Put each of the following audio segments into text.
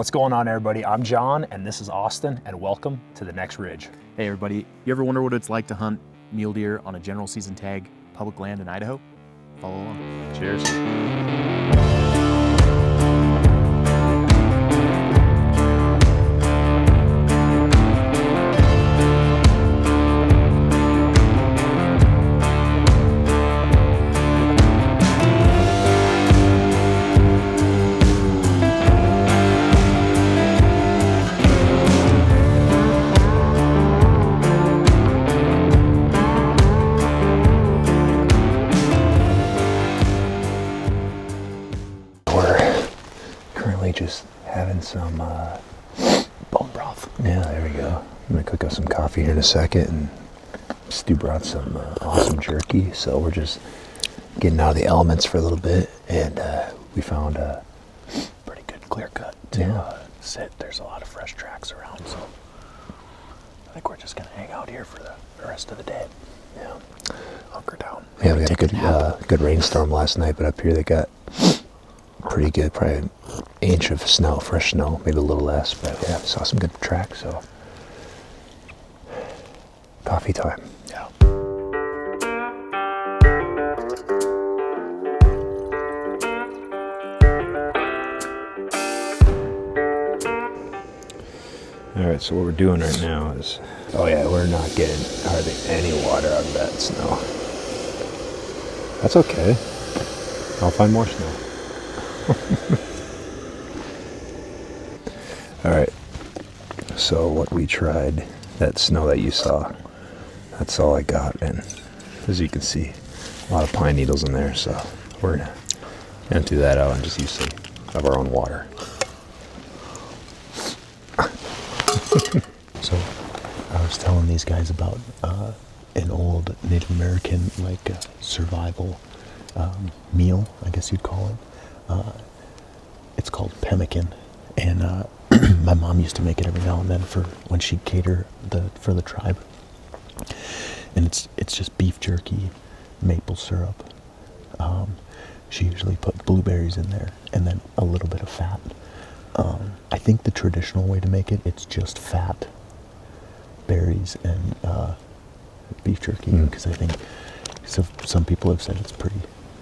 What's going on, everybody? I'm John, and this is Austin, and welcome to the next ridge. Hey everybody, you ever wonder what it's like to hunt mule deer on a general season tag public land in Idaho? Follow along. Cheers. Just having some bone broth. Yeah, there we go. I'm gonna cook up some coffee here in a second, and Stu brought some awesome jerky, so we're just getting out of the elements for a little bit, and we found a pretty good clear cut to sit. There's a lot of fresh tracks around, so I think we're just gonna hang out here for the rest of the day. Yeah, hunker down. Yeah, we had a good rainstorm last night, but up here they got pretty good, probably an inch of snow, fresh snow, maybe a little less, but yeah, saw some good tracks, so coffee time. Yeah. All right, so what we're doing right now is, we're not getting hardly any water out of that snow. That's okay. I'll find more snow. All right, so what we tried, that snow that you saw, that's all I got, and as you can see, a lot of pine needles in there, so we're gonna empty that out and just use some of our own water. So I was telling these guys about an old Native American survival meal, I guess you'd call it. It's called Pemmican, and my mom used to make it every now and then for when she'd cater for the tribe. And it's just beef jerky, maple syrup. She usually put blueberries in there, and then a little bit of fat. I think the traditional way to make it, it's just fat, berries, and beef jerky. Because I think some people have said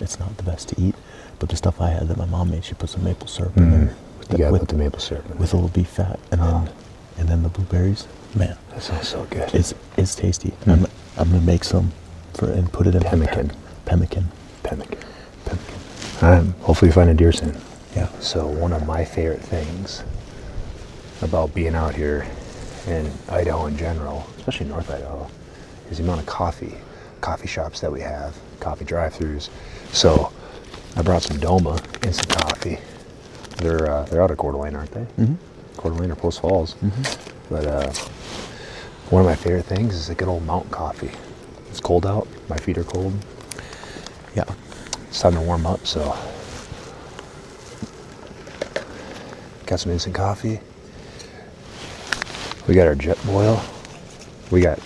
it's not the best to eat. But the stuff I had that my mom made, she put some maple syrup in there. You gotta put the maple syrup in with a little beef fat, and then the blueberries. Man, that sounds so good. It's tasty. I'm gonna make some and put it in Pemmican. Pemmican. Hopefully you find a deer soon. Yeah. So one of my favorite things about being out here in Idaho in general, especially North Idaho, is the amount of coffee shops that we have, coffee drive-thrus. So I brought some Doma instant coffee. They're out of Coeur d'Alene, aren't they? Mm-hmm. Coeur d'Alene or Post Falls. Mm-hmm. But one of my favorite things is a good old mountain coffee. It's cold out. My feet are cold. Yeah. It's time to warm up, so got some instant coffee. We got our jet boil. We got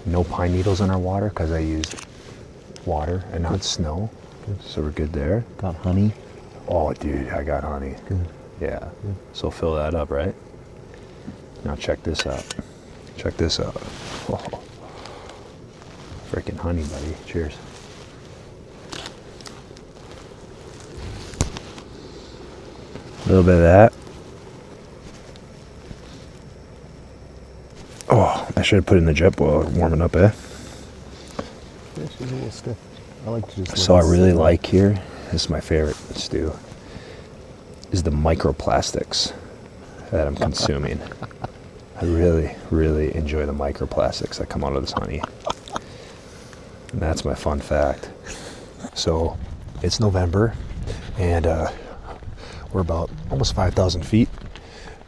no pine needles in our water because I used water and not snow. So we're good there. Got honey. Oh, dude, I got honey. Good. Yeah. Good. So fill that up, right? Now check this out. Oh. Freaking honey, buddy. Cheers. A little bit of that. Oh, I should have put it in the jet boil, warming up, eh? This is a little stiff. I like to just. So I really like here, this is my favorite, Stu, is the microplastics that I'm consuming. I really, really enjoy the microplastics that come out of this honey. And that's my fun fact. So it's November, and we're about almost 5,000 feet.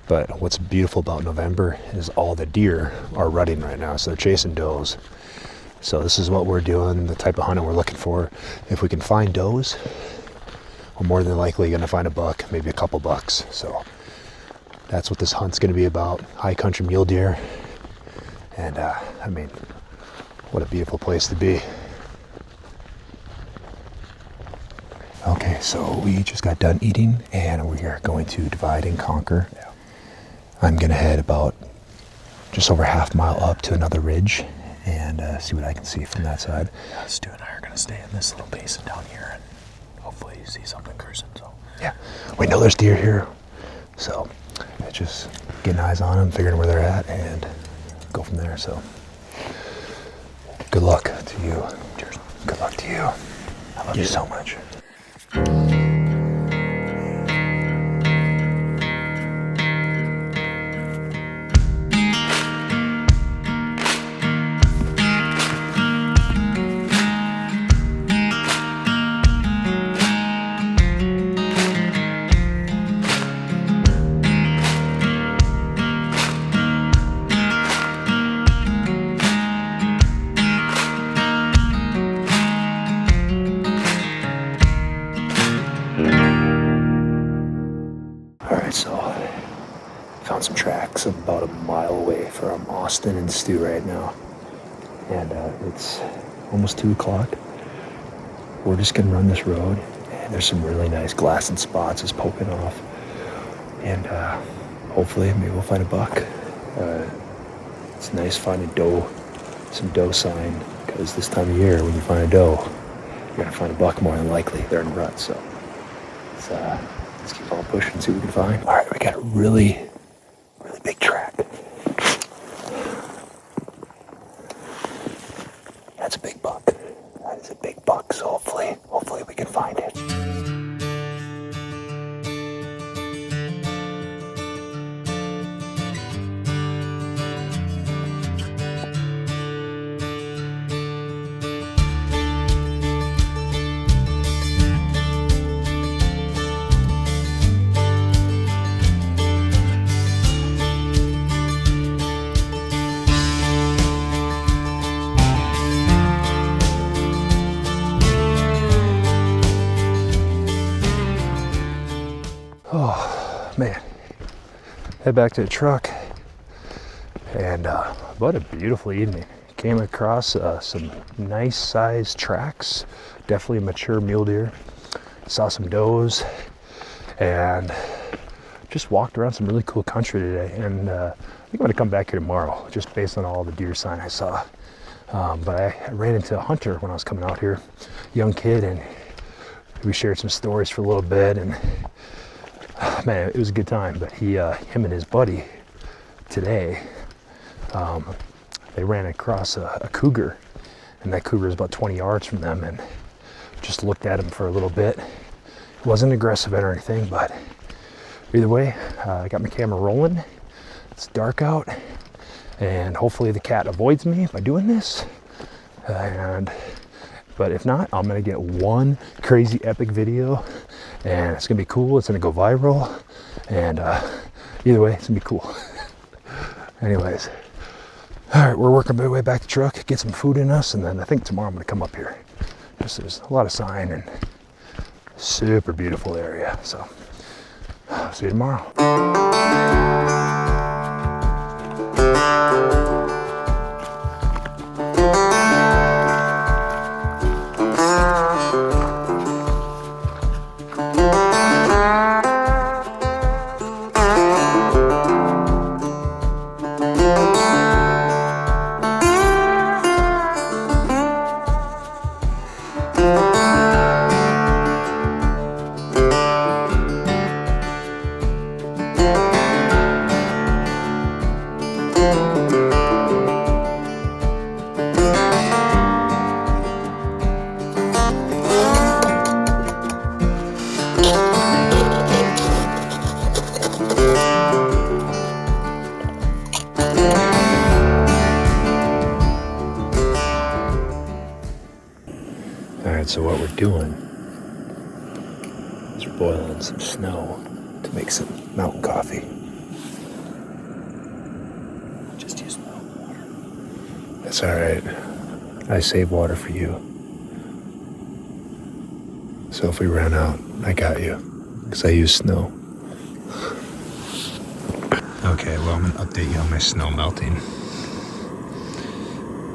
But what's beautiful about November is all the deer are rutting right now, so they're chasing does. So this is what we're doing, the type of hunting we're looking for. If we can find does, we're more than likely gonna find a buck, maybe a couple bucks. So that's what this hunt's gonna be about, high country mule deer. And what a beautiful place to be. Okay, so we just got done eating, and we are going to divide and conquer. Yeah. I'm gonna head about just over half mile up to another ridge and see what I can see from that side. Yeah, Stu and I are gonna stay in this little basin down here and hopefully see something cruising. So yeah, we know there's deer here, so just getting eyes on them, figuring where they're at, and go from there. So good luck to you. cheers. Good luck to you. I love you so much. Found some tracks about a mile away from Austin and Stu right now, and it's almost 2 o'clock. We're just gonna run this road, and there's some really nice glassing spots just poking off, and hopefully maybe we'll find a buck. It's nice finding some doe sign, because this time of year when you find a doe, you're gonna find a buck more than likely. They're in rut, so let's keep on pushing and see what we can find. All right, we got a really big track. That's a big buck. That is a big buck, so hopefully we can find it. Oh, man. Head back to the truck. And what a beautiful evening. Came across some nice sized tracks. Definitely mature mule deer. Saw some does. And just walked around some really cool country today. And I think I'm going to come back here tomorrow, just based on all the deer sign I saw. But I ran into a hunter when I was coming out here. Young kid, and we shared some stories for a little bit. And man, it was a good time. But him and his buddy today, they ran across a cougar, and that cougar is about 20 yards from them, and just looked at him for a little bit. It wasn't aggressive or anything, but either way, I got my camera rolling. It's dark out, and hopefully the cat avoids me by doing this. But if not, I'm gonna get one crazy epic video, and it's gonna be cool. It's gonna go viral, and either way, it's gonna be cool. Anyways, all right, we're working our way back to the truck, get some food in us, and then I think tomorrow I'm gonna come up here. There's a lot of sign and super beautiful area. So, see you tomorrow. So what we're doing is we're boiling some snow to make some mountain coffee. Just use mountain water. That's all right. I save water for you. So if we run out, I got you, because I use snow. Okay, well, I'm gonna update you on my snow melting.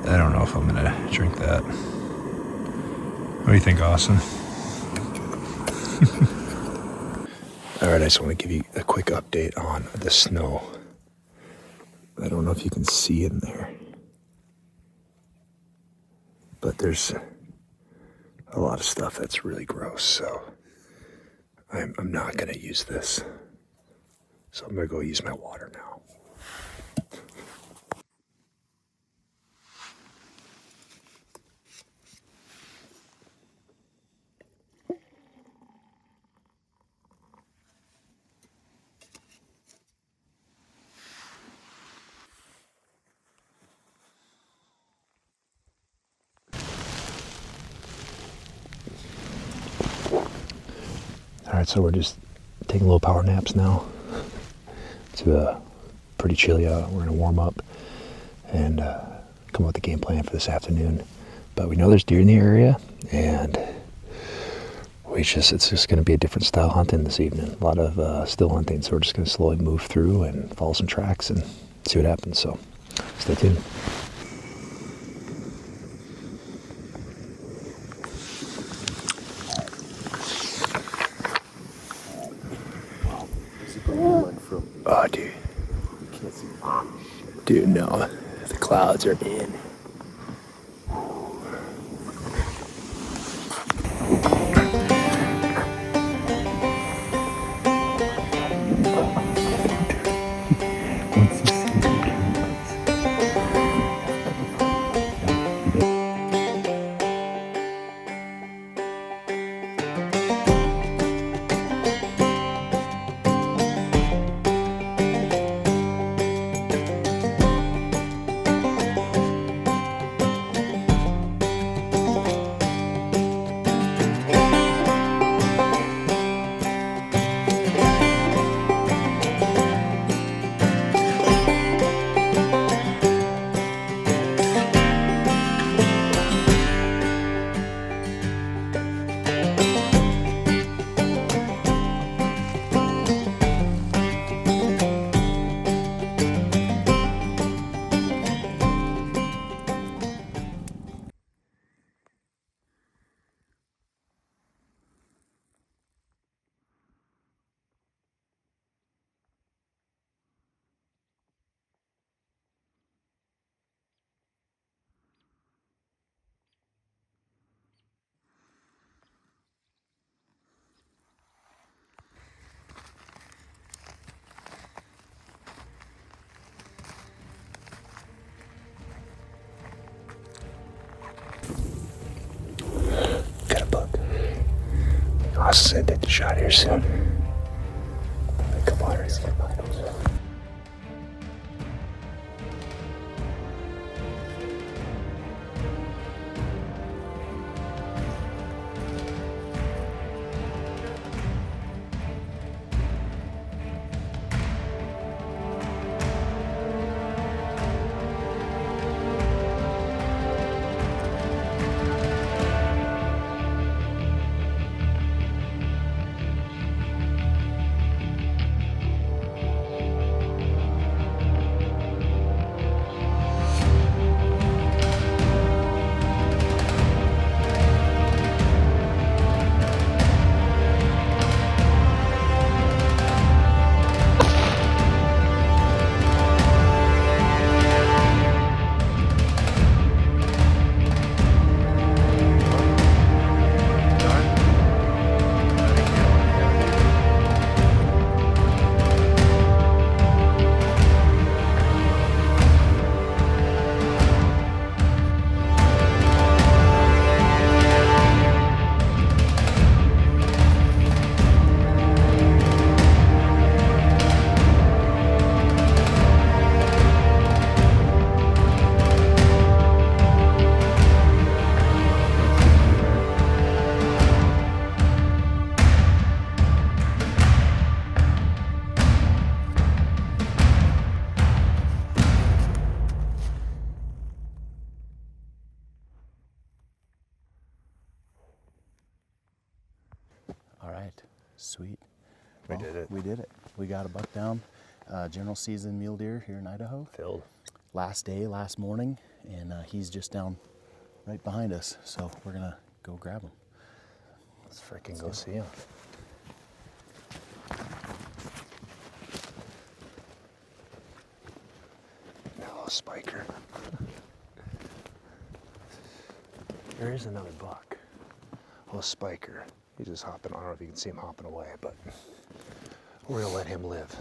I don't know if I'm gonna drink that. What do you think, Austin? All right, I just want to give you a quick update on the snow. I don't know if you can see in there, but there's a lot of stuff that's really gross, so I'm not gonna use this. So I'm gonna go use my water now. All right, so we're just taking little power naps now. It's pretty chilly out. We're gonna warm up and come up with a game plan for this afternoon. But we know there's deer in the area, and it's just gonna be a different style hunting this evening. A lot of still hunting, so we're just gonna slowly move through and follow some tracks and see what happens. So stay tuned. Oh, dude. Dude, no. The clouds are in. Got a bug. I'll send it the shot here soon. Come on, let's get behind us. All right, sweet. We did it. We did it. We got a buck down. General season mule deer here in Idaho. Filled. Last day, last morning, and he's just down right behind us. So we're gonna go grab him. Let's freaking go see him. Oh, spiker. There is another buck. Oh, spiker. He's just hopping. I don't know if you can see him hopping away, but we're gonna let him live.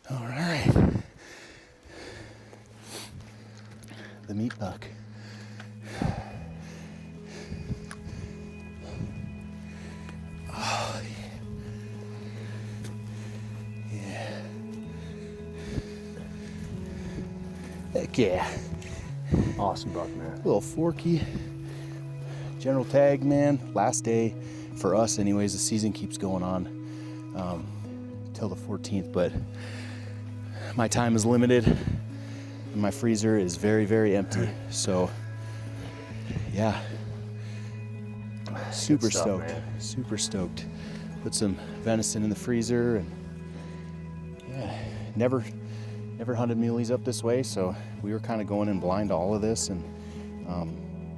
All right. The meat buck. Oh, yeah. Heck yeah. Awesome buck, man. Little forky. General tag, man. Last day for us anyways. The season keeps going on till the 14th, but my time is limited and my freezer is very, very empty. So yeah, super stuff, stoked, man. super stoked. Put some venison in the freezer, and yeah, never hunted muleys up this way, so we were kind of going in blind to all of this, and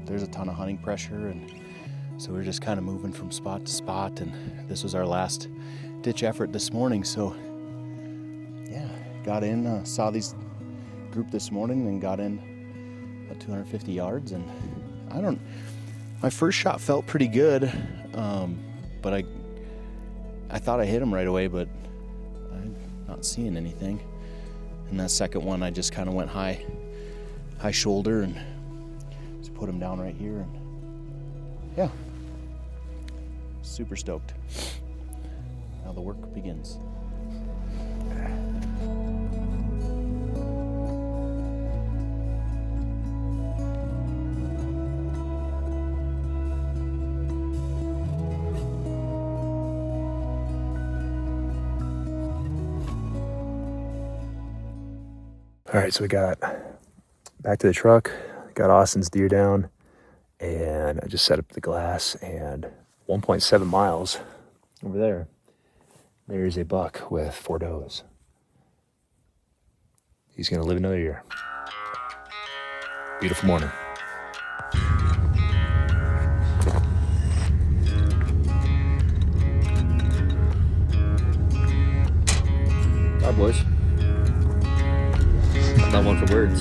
there's a ton of hunting pressure, and so we're just kind of moving from spot to spot, and this was our last ditch effort this morning. So yeah, got in, saw these group this morning, and got in about 250 yards, and my first shot felt pretty good, but I thought I hit him right away, but I'm not seeing anything. And that second one, I just kind of went high shoulder and just put him down right here, and yeah, super stoked. Now the work begins. All right, so we got back to the truck, got Austin's deer down, and I just set up the glass, and 1.7 miles over there's a buck with 4 does. He's gonna live another year. Beautiful morning. Bye, boys. Not one for words.